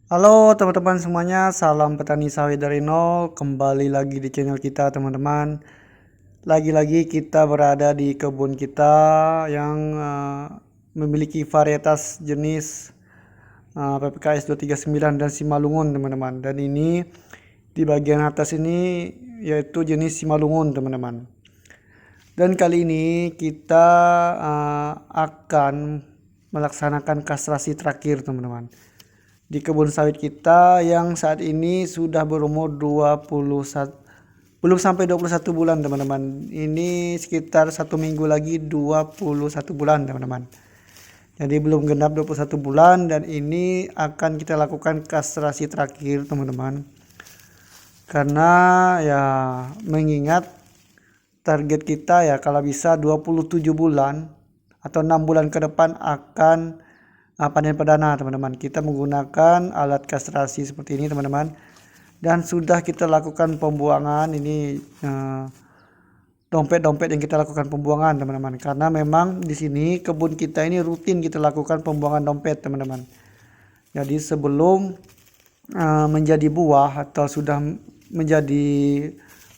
Halo teman-teman semuanya, salam petani sawit dari nol. Kembali lagi di channel kita teman-teman. Lagi-lagi kita berada di kebun kita yang memiliki varietas jenis PPKS 239 dan Simalungun teman-teman. Dan ini di bagian atas ini yaitu jenis Simalungun teman-teman. Dan kali ini kita akan melaksanakan kastrasi terakhir teman-teman di kebun sawit kita yang saat ini sudah berumur 21, belum sampai 21 bulan teman-teman. Ini sekitar 1 minggu lagi 21 bulan teman-teman. Jadi belum genap 21 bulan dan ini akan kita lakukan kastrasi terakhir teman-teman. Karena ya mengingat target kita ya kalau bisa 27 bulan atau 6 bulan ke depan akan panen perdana teman-teman. Kita menggunakan alat kastrasi seperti ini teman-teman, dan sudah kita lakukan pembuangan ini dompet-dompet yang kita lakukan pembuangan teman-teman, karena memang di sini kebun kita ini rutin kita lakukan pembuangan dompet teman-teman. Jadi sebelum menjadi buah atau sudah menjadi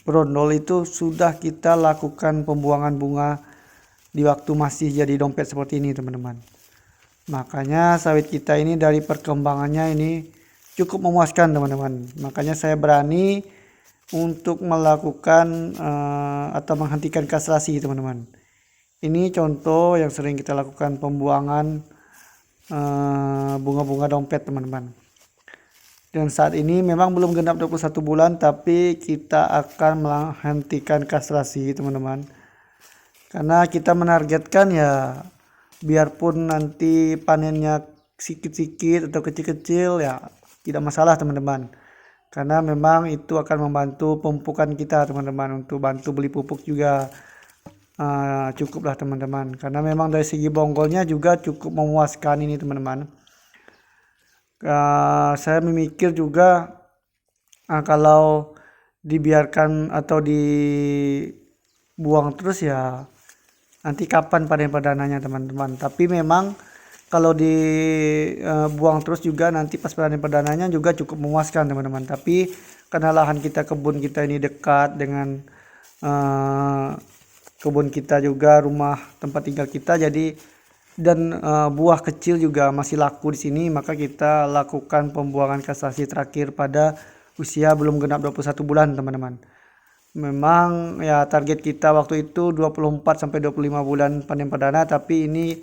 brondol itu sudah kita lakukan pembuangan bunga di waktu masih jadi dompet seperti ini teman-teman. Makanya sawit kita ini dari perkembangannya ini cukup memuaskan teman-teman. Makanya saya berani untuk melakukan atau menghentikan kastrasi teman-teman. Ini contoh yang sering kita lakukan pembuangan bunga-bunga dompet teman-teman. Dan saat ini memang belum genap 21 bulan tapi kita akan menghentikan kastrasi teman-teman. Karena kita menargetkan ya biarpun nanti panennya sedikit-sedikit atau kecil-kecil ya tidak masalah teman-teman. Karena memang itu akan membantu pemupukan kita teman-teman, untuk bantu beli pupuk juga cukup lah teman-teman. Karena memang dari segi bonggolnya juga cukup memuaskan ini teman-teman. Saya memikir juga kalau dibiarkan atau dibuang terus ya nanti kapan panen perdananya teman-teman. Tapi memang kalau dibuang terus juga nanti pas panen perdananya juga cukup memuaskan teman-teman. Tapi karena lahan kita, kebun kita ini dekat dengan kebun kita juga, rumah tempat tinggal kita, jadi dan buah kecil juga masih laku di sini, maka kita lakukan pembuangan kastrasi terakhir pada usia belum genap 21 bulan teman-teman. Memang ya target kita waktu itu 24 sampai 25 bulan panen perdana, tapi ini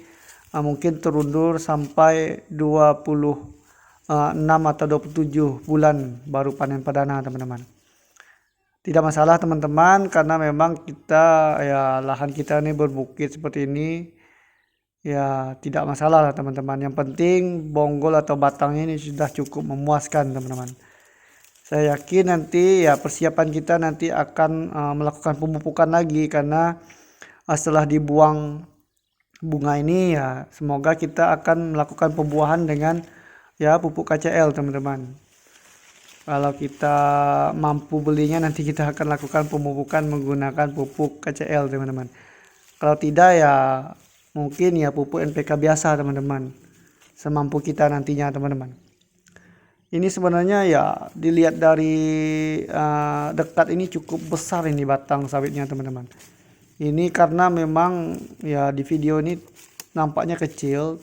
mungkin terundur sampai 26 atau 27 bulan baru panen perdana teman-teman. Tidak masalah teman-teman, karena memang kita ya lahan kita ini berbukit seperti ini. Ya tidak masalah lah teman-teman. Yang penting bonggol atau batangnya ini sudah cukup memuaskan teman-teman. Saya yakin nanti ya persiapan kita nanti akan melakukan pemupukan lagi, karena setelah dibuang bunga ini ya semoga kita akan melakukan pembuahan dengan ya pupuk KCL teman-teman. Kalau kita mampu belinya nanti kita akan lakukan pemupukan menggunakan pupuk KCL teman-teman. Kalau tidak ya mungkin ya pupuk NPK biasa teman-teman, semampu kita nantinya teman-teman. Ini sebenarnya ya dilihat dari dekat ini cukup besar ini batang sawitnya teman-teman. Ini karena memang ya di video ini nampaknya kecil,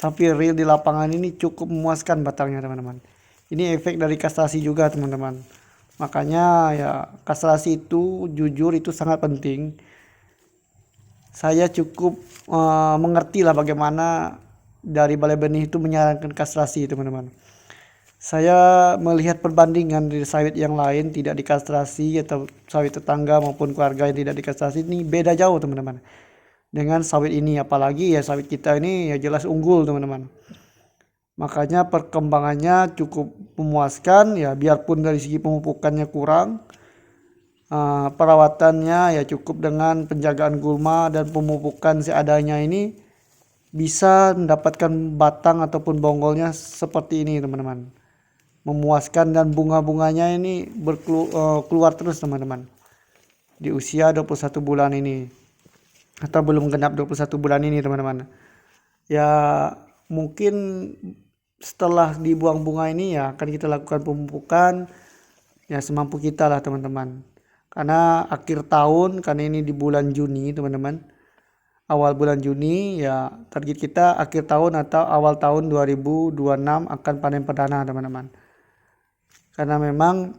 tapi real di lapangan ini cukup memuaskan batangnya teman-teman. Ini efek dari kastrasi juga teman-teman. Makanya ya kastrasi itu jujur itu sangat penting. Saya cukup mengerti lah bagaimana dari Balai Benih itu menyarankan kastrasi teman-teman. Saya melihat perbandingan dari sawit yang lain tidak dikastrasi atau sawit tetangga maupun keluarga yang tidak dikastrasi, ini beda jauh teman-teman dengan sawit ini. Apalagi ya sawit kita ini ya jelas unggul teman-teman. Makanya perkembangannya cukup memuaskan ya, biarpun dari segi pemupukannya kurang, perawatannya ya cukup dengan penjagaan gulma dan pemupukan seadanya, ini bisa mendapatkan batang ataupun bonggolnya seperti ini teman-teman, memuaskan, dan bunga-bunganya ini keluar terus teman-teman di usia 21 bulan ini atau belum genap 21 bulan ini teman-teman. Ya mungkin setelah dibuang bunga ini ya akan kita lakukan pemupukan ya semampu kita lah teman-teman. Karena akhir tahun, karena ini di bulan Juni teman-teman, awal bulan Juni ya target kita akhir tahun atau awal tahun 2026 akan panen perdana teman-teman. Karena memang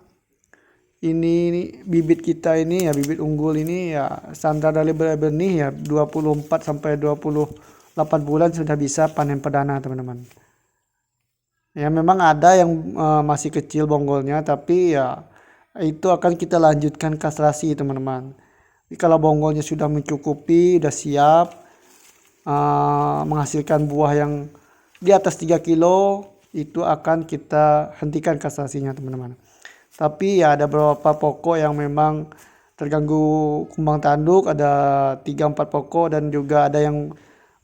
ini bibit kita ini ya, bibit unggul ini ya standar dari benih ya 24 sampai 28 bulan sudah bisa panen perdana teman-teman. Ya memang ada yang masih kecil bonggolnya, tapi ya itu akan kita lanjutkan kastrasi teman-teman. Jadi kalau bonggolnya sudah mencukupi, sudah siap menghasilkan buah yang di atas 3 kilo, itu akan kita hentikan kastrasinya teman-teman. Tapi ya ada beberapa pokok yang memang terganggu kumbang tanduk, ada 3-4 pokok dan juga ada yang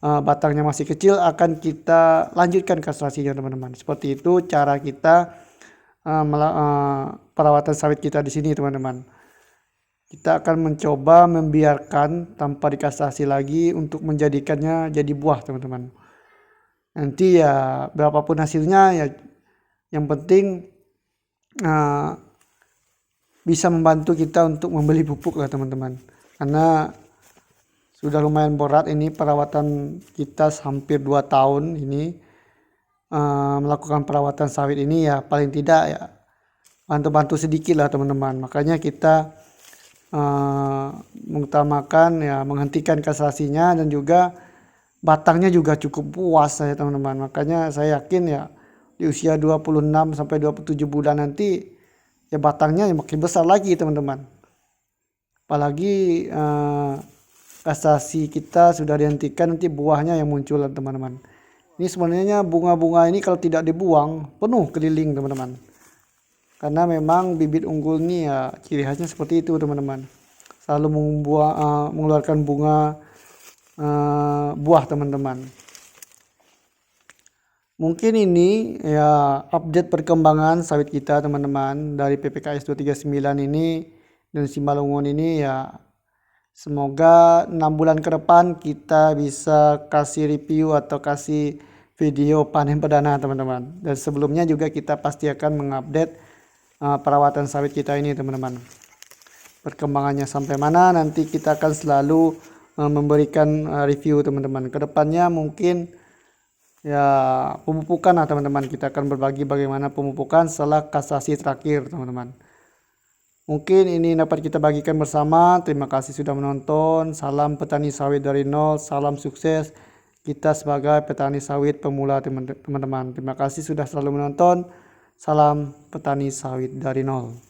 batangnya masih kecil, akan kita lanjutkan kastrasinya teman-teman. Seperti itu cara kita perawatan sawit kita di sini teman-teman. Kita akan mencoba membiarkan tanpa dikastrasi lagi untuk menjadikannya jadi buah teman-teman. Nanti ya berapapun hasilnya ya yang penting bisa membantu kita untuk membeli pupuk lah teman-teman. Karena sudah lumayan berat ini perawatan kita, hampir 2 tahun ini melakukan perawatan sawit ini ya paling tidak ya bantu-bantu sedikit lah teman-teman. Makanya kita mengutamakan ya menghentikan kastrasinya dan juga batangnya juga cukup puas ya teman-teman. Makanya saya yakin ya di usia 26 sampai 27 bulan nanti ya batangnya makin besar lagi teman-teman. Apalagi kastrasi kita sudah dihentikan, nanti buahnya yang muncul teman-teman. Ini sebenarnya bunga-bunga ini kalau tidak dibuang penuh keliling teman-teman. Karena memang bibit unggul ini ya ciri khasnya seperti itu teman-teman. Selalu mengeluarkan bunga buah teman-teman. Mungkin ini ya update perkembangan sawit kita teman-teman dari PPKS 239 ini dan Simalungun ini ya. Semoga 6 bulan ke depan kita bisa kasih review atau kasih video panen perdana teman-teman. Dan sebelumnya juga kita pasti akan mengupdate perawatan sawit kita ini teman-teman. Perkembangannya sampai mana nanti kita akan selalu memberikan review teman-teman. Kedepannya mungkin ya pemupukan lah teman-teman. Kita akan berbagi bagaimana pemupukan setelah kastrasi terakhir teman-teman. Mungkin ini dapat kita bagikan bersama. Terima kasih sudah menonton. Salam petani sawit dari nol. Salam sukses kita sebagai petani sawit pemula teman-teman. Terima kasih sudah selalu menonton. Salam petani sawit dari nol.